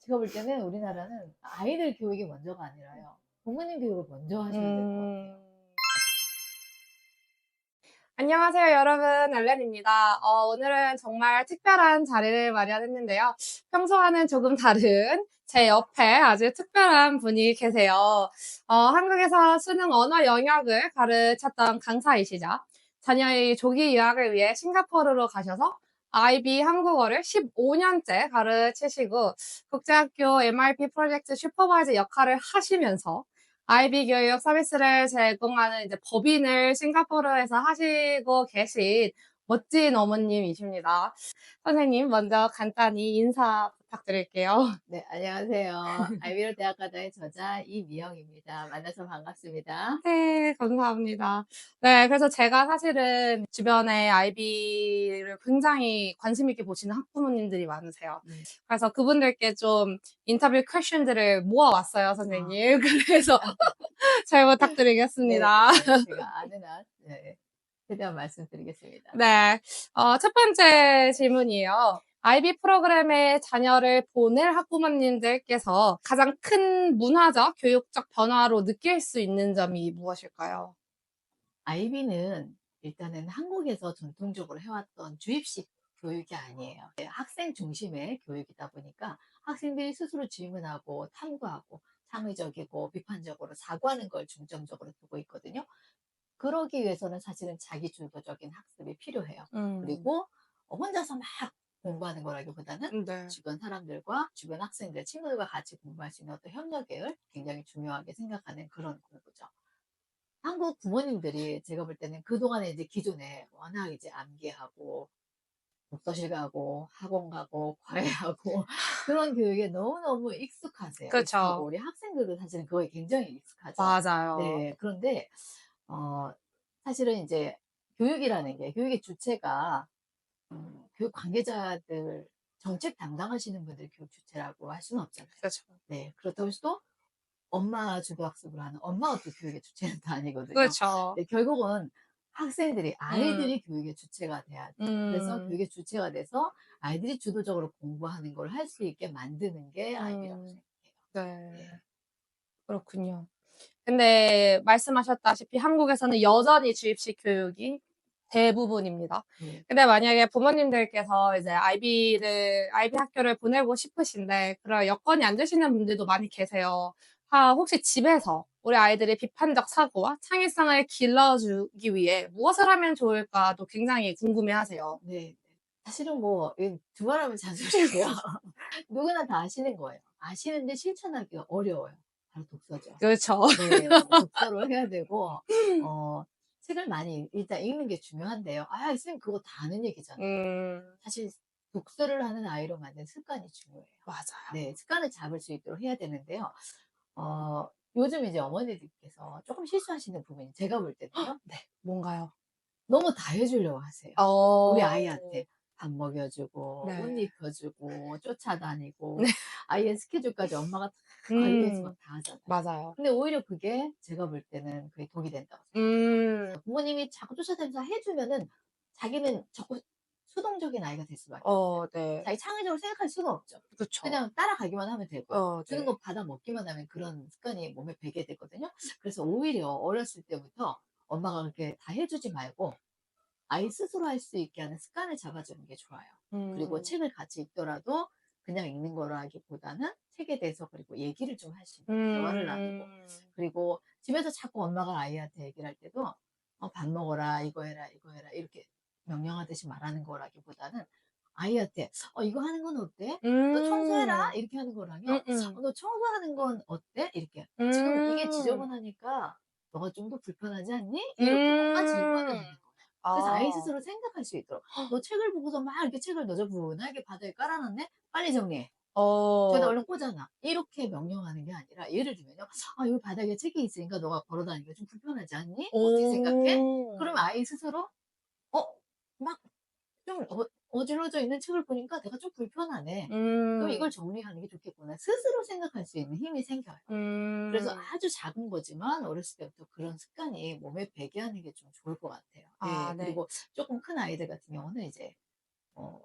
제가 볼 때는 우리나라는 아이들 교육이 먼저가 아니라요. 부모님 교육을 먼저 하셔야 될 것 같아요. 안녕하세요, 여러분. 엘렌입니다. 오늘은 정말 특별한 자리를 마련했는데요. 평소와는 조금 다른 제 옆에 아주 특별한 분이 계세요. 한국에서 수능 언어 영역을 가르쳤던 강사이시죠. 자녀의 조기 유학을 위해 싱가포르로 가셔서 IB 한국어를 15년째 가르치시고 국제학교 MRP 프로젝트 슈퍼바이저 역할을 하시면서 IB 교육 서비스를 제공하는 이제 법인을 싱가포르에서 하시고 계신 멋진 어머님이십니다. 선생님, 먼저 간단히 인사 부탁드릴게요. 네, 안녕하세요. 아이비로 대학가자의 저자 이미영입니다. 만나서 반갑습니다. 네, 감사합니다. 네, 그래서 제가 사실은 주변에 IB를 굉장히 관심 있게 보시는 학부모님들이 많으세요. 네. 그래서 그분들께 좀 인터뷰 퀘션들을 모아왔어요, 아, 선생님. 그래서 잘 네, 부탁드리겠습니다. 네. 제가 아는 한, 네, 최대한 말씀드리겠습니다. 네. 첫 번째 질문이에요. IB 프로그램에 자녀를 보낼 학부모님들께서 가장 큰 문화적, 교육적 변화로 느낄 수 있는 점이 무엇일까요? 아이비는 일단은 한국에서 전통적으로 해왔던 주입식 교육이 아니에요. 네, 학생 중심의 교육이다 보니까 학생들이 스스로 질문하고 탐구하고 창의적이고 비판적으로 사고하는 걸 중점적으로 두고 있거든요. 그러기 위해서는 사실은 자기 주도적인 학습이 필요해요. 음. 그리고 혼자서 막 공부하는 거라기보다는 네. 주변 사람들과 주변 학생들, 친구들과 같이 공부할 수 있는 어떤 협력을 굉장히 중요하게 생각하는 그런 공부죠. 한국 부모님들이 제가 볼 때는 그동안에 이제 기존에 워낙 이제 암기하고 독서실 가고 학원 가고 과외하고 그런 교육에 너무너무 익숙하세요. 익숙하고 그쵸. 우리 학생들도 사실은 그거에 굉장히 익숙하죠. 맞아요. 네. 그런데 어 사실은 이제 교육이라는 게 교육의 주체가 교육 관계자들 정책 담당하시는 분들이 교육 주체라고 할 수는 없잖아요. 그쵸. 네. 그렇다고 해서 또 엄마 주도 학습을 하는 엄마가 또 교육의 주체는 또 아니거든요. 그쵸. 네, 결국은 학생들이, 음. 아이들이 교육의 주체가 돼야 돼요. 그래서 음. 교육의 주체가 돼서 아이들이 주도적으로 공부하는 걸 할 수 있게 만드는 게 아이비라고 음. 생각해요. 네. 네. 그렇군요. 근데 말씀하셨다시피 한국에서는 여전히 주입식 교육이 대부분입니다. 네. 근데 만약에 부모님들께서 이제 IB 학교를 보내고 싶으신데 그럴 여건이 안 되시는 분들도 많이 계세요. 혹시 집에서 우리 아이들의 비판적 사고와 창의성을 길러주기 위해 무엇을 하면 좋을까도 굉장히 궁금해하세요. 네. 사실은 뭐, 두말하면 잔소리고요. 누구나 다 아시는 거예요. 아시는데 실천하기가 어려워요. 바로 독서죠. 그렇죠. 네. 독서를 해야 되고, 어, 책을 많이 일단 읽는 게 중요한데요. 아, 선생님 그거 다 아는 얘기잖아요. 음. 사실 독서를 하는 아이로 만든 습관이 중요해요. 맞아요. 네. 습관을 잡을 수 있도록 해야 되는데요. 요즘 이제 어머니들께서 조금 실수하시는 부분이 제가 볼 때는요. 네. 뭔가요? 너무 다 해 주려고 하세요. 우리 어. 아이한테 밥 먹여 주고 옷 네. 입혀 주고 쫓아다니고 네. 아이의 스케줄까지 엄마가 다 관리해서 막 음. 다 하잖아요. 맞아요. 근데 오히려 그게 제가 볼 때는 그게 독이 된다고 음. 생각해요. 부모님이 자꾸 쫓아다니면서 해 주면은 자기는 자꾸 수동적인 아이가 될 수밖에 없어요. 네. 자기 창의적으로 생각할 수가 없죠. 그쵸. 그냥 따라가기만 하면 되고요. 주는 네. 거 받아 먹기만 하면 그런 습관이 몸에 배게 되거든요. 그래서 오히려 어렸을 때부터 엄마가 그렇게 다 해 주지 말고 아이 스스로 할 수 있게 하는 습관을 잡아주는 게 좋아요. 그리고 음. 책을 같이 읽더라도 그냥 읽는 거라기보다는 책에 대해서 그리고 얘기를 좀 할 수 있는 대화를 나누고 음. 그리고 집에서 자꾸 엄마가 아이한테 얘기를 할 때도 밥 먹어라 이거 해라 이렇게 명령하듯이 말하는 거라기보다는 아이한테 이거 하는 건 어때? 너 청소해라 음. 이렇게 하는 거랑요. 음음. 너 청소하는 건 어때? 이렇게 지금 이게 음. 지저분하니까 너가 좀 더 불편하지 않니? 이렇게만 질문을 음. 하는 거예요. 그래서 아이 아. 스스로 생각할 수 있도록. 너 책을 보고서 막 이렇게 책을 너저분하게 바닥에 깔아놨네? 빨리 정리해. 저기다 어. 얼른 꽂아놔. 이렇게 명령하는 게 아니라 예를 들면요. 여기 바닥에 책이 있으니까 너가 걸어 다니기가 좀 불편하지 않니? 어떻게 생각해? 그러면 오. 아이 스스로 어 막 좀 어질러져 있는 책을 보니까 '내가 좀 불편하네. 그럼 이걸 음. 정리하는 게 좋겠구나.' 스스로 생각할 수 있는 힘이 생겨요. 그래서 음. 아주 작은 거지만 어렸을 때부터 그런 습관이 몸에 배게 하는 게 좀 좋을 것 같아요. 예. 네. 그리고 조금 큰 아이들 같은 경우는 이제 어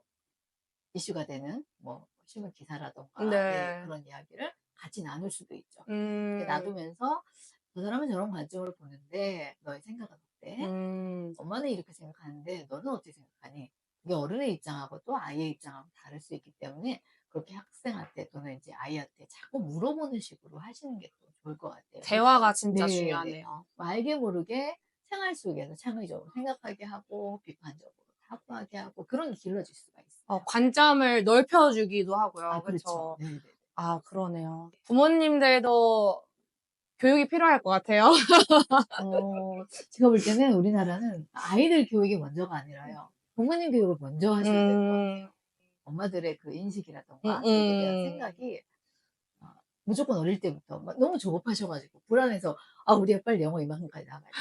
이슈가 되는 뭐 신문 기사라든가 네, 네. 그런 이야기를 같이 나눌 수도 있죠. 이렇게 음. 놔두면서 저 사람은 저런 관점으로 보는데 너의 생각은 어때? 음. 엄마는 이렇게 생각하는데 너는 어떻게 생각하니? 이게 어른의 입장하고 또 아이의 입장하고 다를 수 있기 때문에 그렇게 학생한테 또는 이제 아이한테 자꾸 물어보는 식으로 하시는 게 또 좋을 것 같아요. 대화가 진짜 네네. 중요하네요. 뭐 알게 모르게 생활 속에서 창의적으로 생각하게 하고 비판적으로 사고하게 하고 그런 게 길러질 수가 있어요. 관점을 넓혀 주기도 아 하고요. 그렇죠. 그쵸. 네네네. 그러네요. 부모님들도 교육이 필요할 것 같아요. 제가 볼 때는 우리나라는 아이들 교육이 먼저가 아니라요. 부모님 교육을 먼저 하셔야 될 것 같아요. 음. 엄마들의 그 인식이라든가 여기에 대한 음음. 생각이 어 무조건 어릴 때부터 막 너무 조급하셔 가지고 불안해서 '아 우리 애 빨리 영어 이만큼까지 나가야 돼.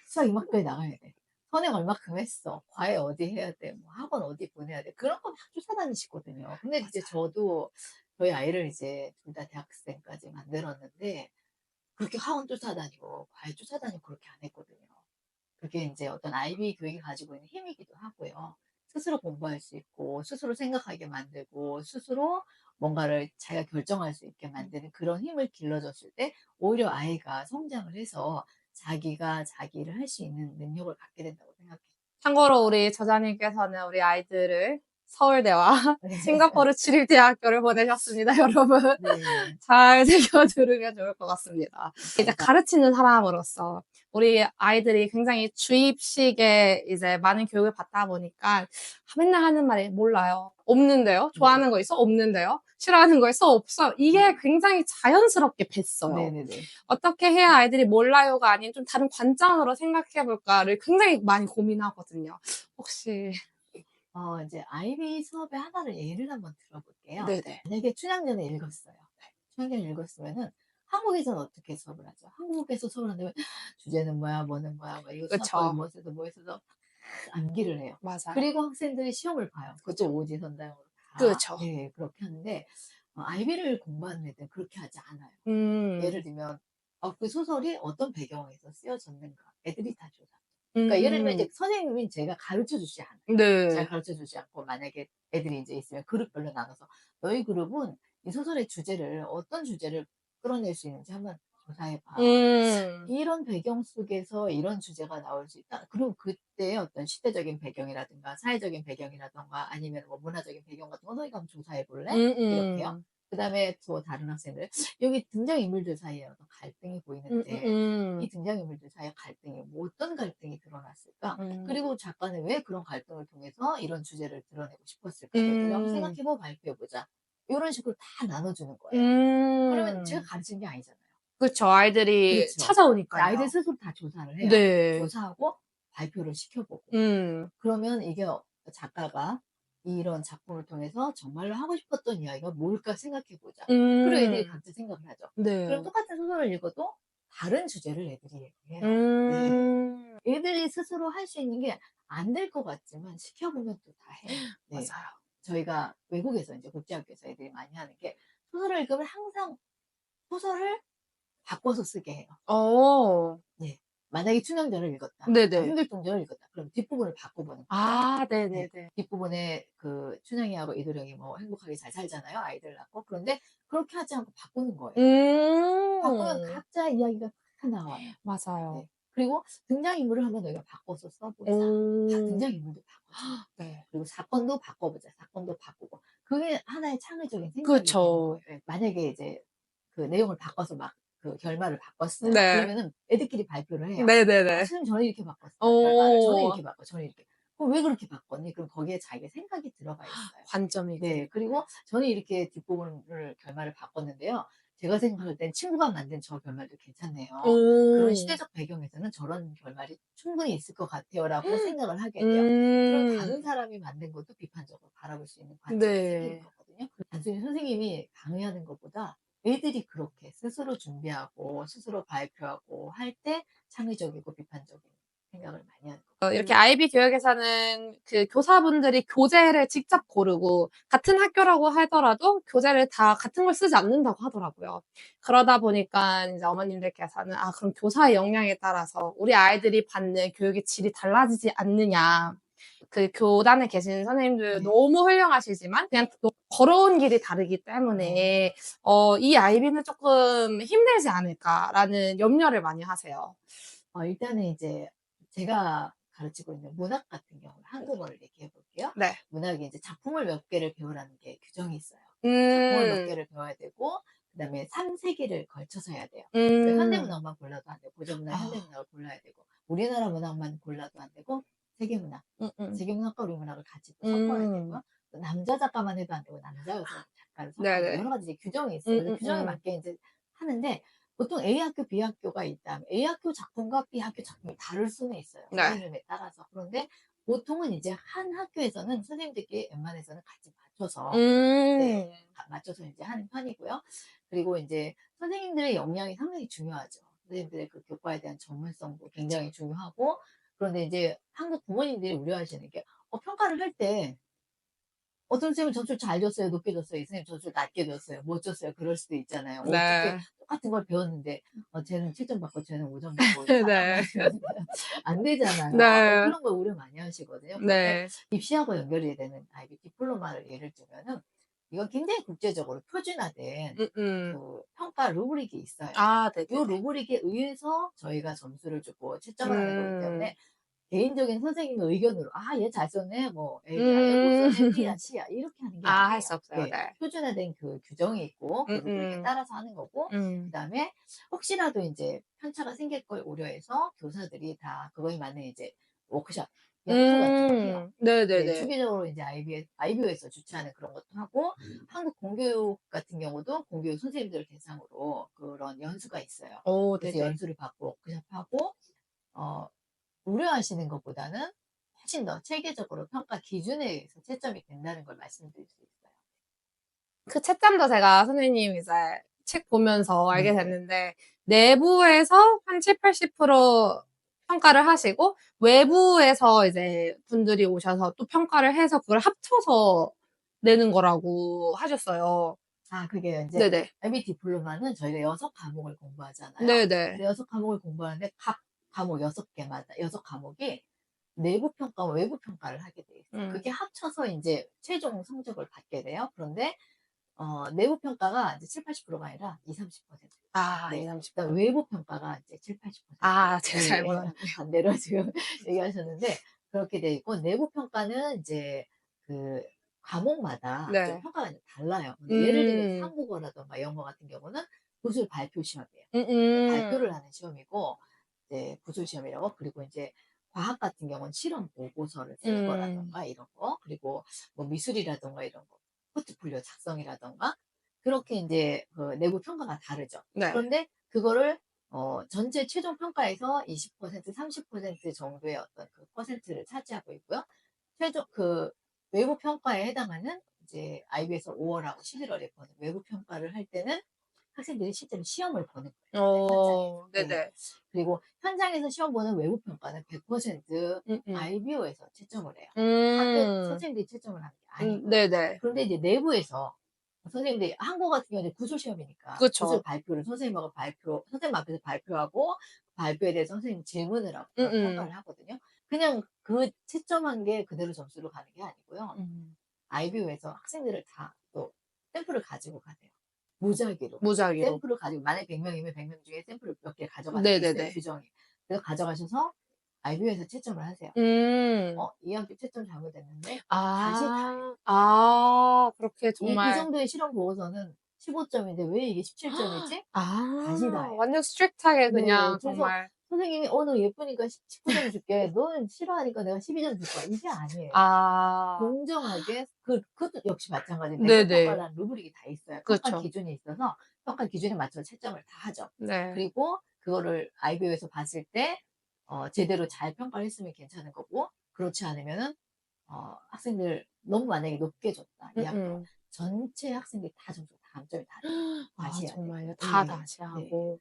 수학 이만큼까지 나가야 돼. 선행 얼마큼 했어. 과외 어디 해야 돼. 뭐 학원 어디 보내야 돼.' 그런 거 막 쫓아다니시거든요. 근데 이제 맞아요. 저도 저희 아이를 이제 둘 다 대학생까지 만들었는데 그렇게 학원 쫓아다니고 과외 쫓아다니고 그렇게 안 했거든요. 그게 인제 어떤 아이비 교육이 가지고 있는 힘이기도 하고요. 스스로 공부할 수 있고 스스로 생각하게 만들고 스스로 뭔가를 자기가 결정할 수 있게 만드는 그런 힘을 길러줬을 때 오히려 아이가 성장을 해서 자기가 자기 일을 할 수 있는 능력을 갖게 된다고 생각해요. 참고로 우리 저자님께서는 우리 아이들을 서울대와 네. 싱가포르 주립대학교를 보내셨습니다, 여러분. 네. 잘 새겨 들으면 좋을 것 같습니다. 이제 저희가 가르치는 사람으로서 우리 아이들이 굉장히 주입식의 이제 많은 교육을 받다 보니까 맨날 하는 말이 "몰라요." "없는데요." 네. "좋아하는 거 있어?" "없는데요." "싫어하는 거 있어?" "없어요." 이게 네. 굉장히 자연스럽게 뱄어요. 네네네. 어떻게 해야 아이들이 몰라요가 아닌 좀 다른 관점으로 생각해 볼까를 굉장히 많이 고민하거든요. 혹시 인제 아이비 수업의 하나를 예를 한번 들어 볼게요. 네네. 만약에 춘향전을 읽었어요. 춘향전을 읽었으면은 한국에서는 어떻게 수업을 하죠? 한국에서 수업을 한다면 주제는 뭐야, 뭐는 뭐야, 뭐 이거 수학적인 그쵸. 무엇에서 뭐에서도 암기를 해요. 맞아요. 그리고 학생들이 시험을 봐요. 그것도 그쵸. 오지선다형으로 다 그쵸. 네 그렇게 하는데 아이비를 공부하는 애들은 그렇게 하지 않아요. 음. 예를 들면 그 소설이 어떤 배경에서 쓰여졌는가 애들이 다 조사해요. 그러니까 예를 들면 이제 음. 선생님이 제가 가르쳐 주지 않아요. 잘 네. 가르쳐 주지 않고 만약에 애들이 인제 있으면 그룹별로 나눠서 "너희 그룹은 이 소설의 주제를 어떤 주제를 끌어낼 수 있는지 한번 조사해 봐. 음. 이런 배경 속에서 이런 주제가 나올 수 있다." 그리고 그때의 어떤 시대적인 배경이라든가 사회적인 배경이라든가 아니면 뭐 문화적인 배경 같은 거 "너희가 한번 조사해 볼래?" 이렇게요. 음음. 그다음에 또 다른 학생들 "여기 등장인물들 사이에 어떤 갈등이 보이는데 이 음음음. 등장인물들 사이의 갈등이 뭐 어떤 갈등이 드러났을까? 음. 그리고 작가는 왜 그런 갈등을 통해서 이런 주제를 드러내고 싶었을까? 너희들이 한번 음. 생각해 보고 발표해 보자." 요런 식으로 다 나눠 주는 거예요. 그러면 제가 음. 가르치는 게 아니잖아요. 그쵸. 아이들이 그렇죠. 근데 아이들 찾아오니깐요. 스스로 다 조사를 해요. 네. 조사하고 발표를 시켜보고. 음. 그러면 이게 작가가 이런 작품을 통해서 정말로 하고 싶었던 이야기가 뭘까 생각해 보자. 그리고 애들이 음. 각자 생각을 하죠. 그럼 네. 똑같은 소설을 읽어도 다른 주제를 애들이 얘기해요. 네. 음. 애들이 스스로 할 수 있는 게 안 될 것 같지만 시켜보면 또 다 해요. 네. 맞아요. 저희가 외국에서 이제 국제학교에서 애들이 많이 하는 게 소설을 읽으면 항상 소설을 바꿔서 쓰게 해요. 어. 네. 만약에 춘향전을 읽었다. 네네. 흥길동전을 읽었다. 그럼 뒷부분을 바꿔보는 거죠. 네. 네네네. 뒷부분에 그 춘향이하고 이도령이 뭐 행복하게 잘 살잖아요, 아이들 낳고. 그런데 그렇게 하지 않고 바꾸는 거예요. 바꾸면 음. 각자의 이야기가 다 나와요. 맞아요. 네. 그리고 등장인물을 한번 너희가 바꿔서 써 보자. 다 오. 등장인물도 바꿔줘요. 네. 그리고 사건도 바꿔보자. 사건도 바꾸고. 그게 하나의 창의적인 생각이 되는 그쵸. 거예요. 예. 만약에 이제 그 내용을 바꿔서 막 그 결말을 바꿨어요. 네. 그러면은 애들끼리 발표를 해요. "아 네네네. 선생님 저는 이렇게 바꿨어요, 결말을. 저는 어. 이렇게 바꿔 저는 이렇게." "그럼 왜 그렇게 바꿨니?" 그럼 거기에 자기의 생각이 들어가 있어요. 관점이 있군요. 네. 그리고 "저는 이렇게 뒷부분을 결말을 바꿨는데요. 제가 생각할 땐 친구가 만든 저 결말도 괜찮네요. 그런 오. 시대적 배경에서는 저런 결말이 충분히 있을 것 같아요."라고 생각을 하게 돼요. 그럼 음. 다른 사람이 만든 것도 비판적으로 바라볼 수 있는 관점이 생기는 네. 거거든요. 단순히 선생님이 강의하는 것보다 애들이 그렇게 스스로 준비하고 스스로 발표하고 할 때 창의적이고 비판적인 생각을 많이 하는 것 이렇게 같아요. 아이비 교육에서는 그 교사분들이 교재를 직접 고르고 같은 학교라고 하더라도 교재를 다 같은 걸 쓰지 않는다고 하더라고요. 그러다 보니까 이제 어머님들께서는 그럼 교사의 역량에 따라서 우리 아이들이 받는 교육의 질이 달라지지 않느냐." 그 교단에 계신 선생님들 네. 너무 훌륭하시지만 그냥 걸어온 길이 다르기 때문에 이 아이비는 조금 힘들지 않을까라는 염려를 많이 하세요. 일단은 이제 제가 가르치고 있는 문학 같은 경우는 한국어를 얘기해 볼게요. 네. 문학이 이제 작품을 몇 개를 배우라는 게 규정이 있어요. 작품을 몇 음. 개를 배워야 되고 그다음에 3세기를 걸쳐서 해야 돼요. 그러니까 음. 현대문학만 골라도 안 되고 고전문학, 아. 현대문학을 골라야 되고 우리나라 문학만 골라도 안 되고 세계문학, 음음. 세계문학과 우리 문학을 같이 또 섞어야 음. 되고요. 또 남자 작가만 해도 안 되고 남자 여자 작가를 섞어야 되고 네네. 여러 가지 이제 규정이 있어요. 그래서 규정에 음음음. 맞게 이제 하는데 보통 A 학교, B 학교가 있다면 A 학교 작품과 B 학교 작품이 다를 수는 있어요. 네. 선생님에 따라서. 그런데 보통은 이제 한 학교에서는 선생님들끼리 웬만해서는 같이 맞춰서 음. 네. 맞춰서 이제 하는 편이고요. 그리고 이제 선생님들의 역량이 상당히 중요하죠. 선생님들의 그 교과에 대한 전문성도 굉장히 중요하고 그런데 이제 한국 부모님들이 우려하시는 게 평가를 할 때 어떤 선생님은 점수를 잘 줬어요. 높게 줬어요. 이 선생님 점수를 낮게 줬어요. 못 줬어요. 그럴 수도 있잖아요. 어떻게 네. 똑같은 걸 배웠는데 쟤는 7점 받고 쟤는 5점 받고 4점 네. 받으면 안 되잖아요. 네. 그런 걸 우려 많이 하시거든요. 그런데 네. 입시하고 연결이 되는 아이비 디플로마를 예를 들면은 이건 굉장히 국제적으로 표준화된 음음. 그 평가 루브릭이 있어요. 아 요 네네네. 루브릭에 의해서 저희가 점수를 주고 채점을 하는 거기 음. 때문에 개인적인 선생님의 의견으로 '아 얘 잘 썼네.' 뭐 A야. 얘 못 음. 썼네. B야, C야. 이렇게 하는 게 아 할 아니에요. 수 없어요. 네. 네. 표준화된 그 규정이 있고 그 루브릭에 음음. 따라서 하는 거고 음. 그다음에 혹시라도 인제 편차가 생길 걸 우려해서 교사들이 다 그거에 맞는 이제 워크숍, 연수 같은 걸 해요. 네. 네네네. 주기적으로 인제 아이비에서 주최하는 그런 것도 하고 한국 공교육 같은 경우도 공교육 선생님들을 대상으로 그런 연수가 있어요. 그래서 네네. 연수를 받고 워크숍하고 어 우려하시는 것보다는 훨씬 더 체계적으로 평가 기준에 의해서 채점이 된다는 걸 말씀드릴 수 있어요. 그 채점도 제가 선생님 이제 책 보면서 알게 네네. 됐는데 내부에서 한 70-80% 평가를 하시고 외부에서 이제 분들이 오셔서 또 평가를 해서 그걸 합쳐서 내는 거라고 하셨어요. 그게요. 인제 네네. IB 디플로마는 저희가 6 과목을 공부하잖아요. 네네. 근데 6 과목을 공부하는데 각 과목 6 개마다 6 과목이 내부 평가와 외부 평가를 하게 돼 있어요. 음. 그게 합쳐서 인제 최종 성적을 받게 돼요. 그런데 내부 평가가 이제 70-80%가 아니라 20-30%. 아 네. 20-30%. 그다음에 외부 평가가 이제 70-80%. 아 제가 잘못 네. 알았네요. 반대로 지금 얘기하셨는데 그렇게 돼 있고 내부 평가는 인제 그 과목마다 좀 네. 평가가 이제 달라요. 근데 예를 들면 이제 음. 한국어라든가 영어 같은 경우는 구술 발표 시험이에요. 네, 발표를 음음. 하는 시험이고 이제 구술 시험이라고 그리고 인제 과학 같은 경우는 실험 보고서를 쓰는 음. 거라든가 이런 거 그리고 뭐 미술이라든가 이런 거 포트폴리오 작성이라든가 그렇게 인제 그 내부 평가가 다르죠. 네. 그런데 그거를 전체 최종 평가에서 20% 30% 정도의 어떤 그 퍼센트를 차지하고 있고요. 최종 그 외부 평가에 해당하는 이제 IB에서 5 월하고 11 월에 보는 외부 평가를 할 때는 학생들이 실제로 시험을 보는 거예요, 현장에서. 네. 네네. 그리고 현장에서 시험 보는 외부 평가는 100% 음음. IBO에서 채점을 해요. 학교 음. 선생님들이 채점을 하는 게 아니고요. 네네. 그런데 이제 내부에서 선생님들이 한국어 같은 경우는 구술 시험이니까 구술 그쵸. 발표를 선생님하고 선생님 앞에서 발표하고 발표에 대해서 선생님이 질문을 하고 그런 음음. 평가를 하거든요. 그냥 그 채점한 게 그대로 점수로 가는 게 아니고요. 음. IBO에서 학생들을 다 또 샘플을 가지고 가세요. 무작위로. 무작위로. 샘플을 가지고 만약에 100 명이면 100명 중에 샘플을 몇 개 가져가는 게 있어요, 네네네. 규정이. 그래서 가져가셔서 IBO에서 채점을 하세요. 음. 이 학기 채점 잘못됐는데 다시 다 해요. 아. 그렇게 이 정말 정도의 실험 보고서는 15 점인데 왜 이게 17 점이지? 다시 다 해요. 완전 스트릭트하게 네. 그냥 그래서 정말 선생님이 너 예쁘니까 19점 줄게. 너는 싫어하니까 내가 12점 줄 거야." 이게 아니에요. 아. 공정하게 그것도 역시 마찬가지로 내부 네네. 평가라는 루브릭이 다 있어요. 평가 그쵸. 기준이 있어서 평가 기준에 맞춰서 채점을 다 하죠. 네. 그리고 그거를 IBO에서 봤을 때 제대로 잘 평가를 했으면 괜찮은 거고 그렇지 않으면은 학생들 너무 만약에 높게 줬다 이 학교가 음음. 전체 학생들이 다 점수가 다 감점이 다 돼요. 다시 해야 되고. 정말요? 다 예. 다시 네. 하고.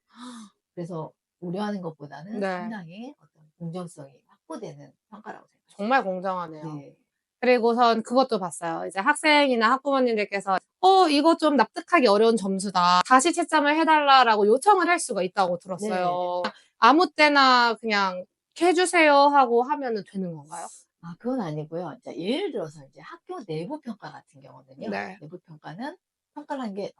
그래서 우려하는 것보다는 네. 상당히 어떤 공정성이 확보되는 평가라고 생각하시면 정말 돼요. 공정하네요. 네. 그리고선 그것도 봤어요. 이제 학생이나 학부모님들께서 이거 좀 납득하기 어려운 점수다. 다시 채점을 해 달라."라고 요청을 할 수가 있다고 네네네. 들었어요. 아무 때나 그냥 "이렇게 해 주세요." 하고 하면은 되는 건가요? 아, 그건 아니고요. 자, 예를 들어서 이제 학교 내부 평가 같은 경우는요. 네. 내부 평가는 평가를 한 게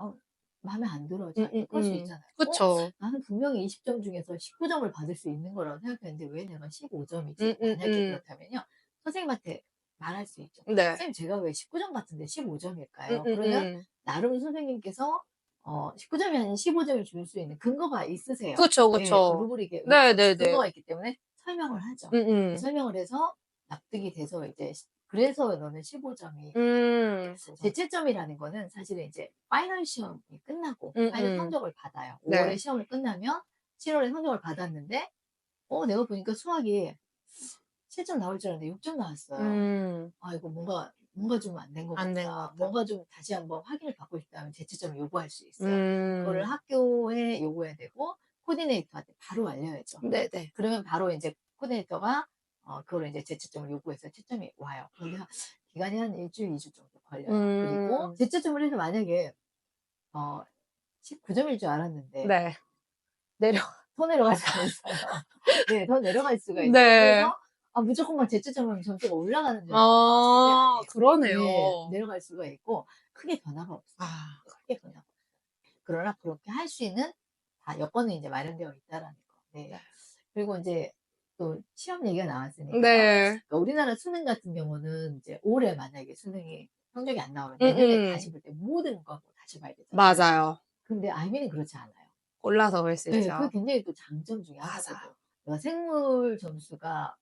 마음에 안 들어 자기 그럴 수 있잖아요. 그쵸. 나는 분명히 20점 중에서 19점을 받을 수 있는 거라고 생각했는데 왜 내가 15점이지? 만약에 음음음. 그렇다면요. 선생님한테 말할 수 있죠. 네. 선생님 제가 왜 19점 같은데 15점일까요? 그러면 음음음. 나름 선생님께서 19점이 아닌 15점을 줄 수 있는 근거가 있으세요. 그쵸, 예, 그쵸. 루브릭에 네네네. 근거가 있기 때문에 설명을 하죠. 음음. 설명을 해서 납득이 돼서 이제 그래서 너는 15점이 재채점이라는 거는 사실은 이제 파이널 시험이 끝나고 파이널 음음. 성적을 받아요. 5월에 네. 시험을 끝나면 7월에 성적을 받았는데 내가 보니까 수학이 7점 나올 줄 알았는데 6점 나왔어요. 음. 아, 이거 뭔가 좀 안 된 것 안 된 것 같다. 같다. 뭔가 좀 다시 한번 확인을 받고 싶다면 재채점을 요구할 수 있어요. 그거를 음. 학교에 요구해야 되고 코디네이터한테 바로 알려야죠. 네네. 그러면 바로 이제 코디네이터가 그거를 이제 재채점을 요구해서 채점이 와요. 그게 기간이 한 1주일, 2주 정도 걸려요. 그리고 음. 재채점을 해서 만약에 어 19점일 줄 알았는데 네. 내려 더 내려갈 수가 있어요. 네, 더 내려갈 수가 있어요. 네. 그래서 무조건 막 재채점하면 점수가 올라가는 줄 알아요. 절대 아, 아니에요. 네, 그러네요. 내려갈 수가 있고 크게 변화가 없어요. 아. 크게 변화가 없어요. 그러나 그렇게 할 수 있는 다 여건이 이제 마련되어 있다라는 거. 네. 네. 그리고 이제 또 시험 얘기가 나왔으니까요. 네. 그러니까 우리나라 수능 같은 경우는 이제 올해 만약에 수능이 성적이 안 나오면 내년에 음음. 다시 볼 때 모든 과목 다시 봐야 되잖아요. 맞아요. 근데 아이비는 그렇지 않아요. 골라서 볼 수 네, 그게 있죠. 굉장히 또 장점 중에 하나거든요. 맞아요. 내가 생물 점수가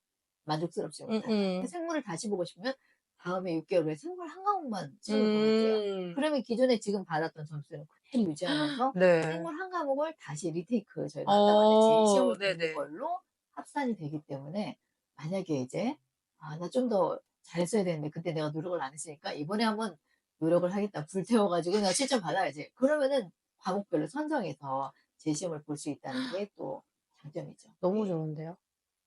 만족스럽지 못하다. 음음. 생물을 다시 보고 싶으면 다음에 6개월 후에 생물 한 과목만 시험을 보면 돼요. 음. 그러면 기존에 지금 받았던 점수는 그대로 유지하면서 네. 생물 한 과목을 다시 리테이크 저희가 한다고 하죠. 재시험을 보는 네네. 걸로 합산이 되기 때문에 만약에 이제 나 좀 더 잘했어야 되는데 그때 내가 노력을 안 했으니까 이번에 한번 노력을 하겠다. 불태워가지고 내가 7점 받아야지. 그러면은 과목별로 선정해서 재시험을 볼 수 있다는 게 또 장점이죠. 너무 예. 좋은데요.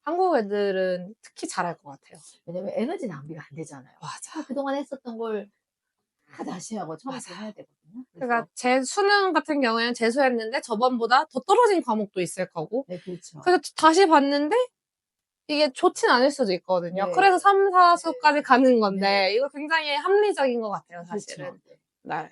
한국 애들은 특히 잘할 것 같아요. 왜냐면 에너지 낭비가 안 되잖아요. 맞아. 그동안 했었던 걸 다 다시 하고 처음부터 맞아요. 해야 되거든요. 그러니까 그래서 제 수능 같은 경우에는 재수했는데 저번보다 더 떨어진 과목도 있을 거고 네, 그렇죠. 그래서 다시 봤는데 이게 좋진 않을 수도 있거든요. 네. 그래서 3-4 네. 수까지 가는 네. 건데 이거 굉장히 합리적인 것 같아요, 그렇죠. 사실은. 네. 네.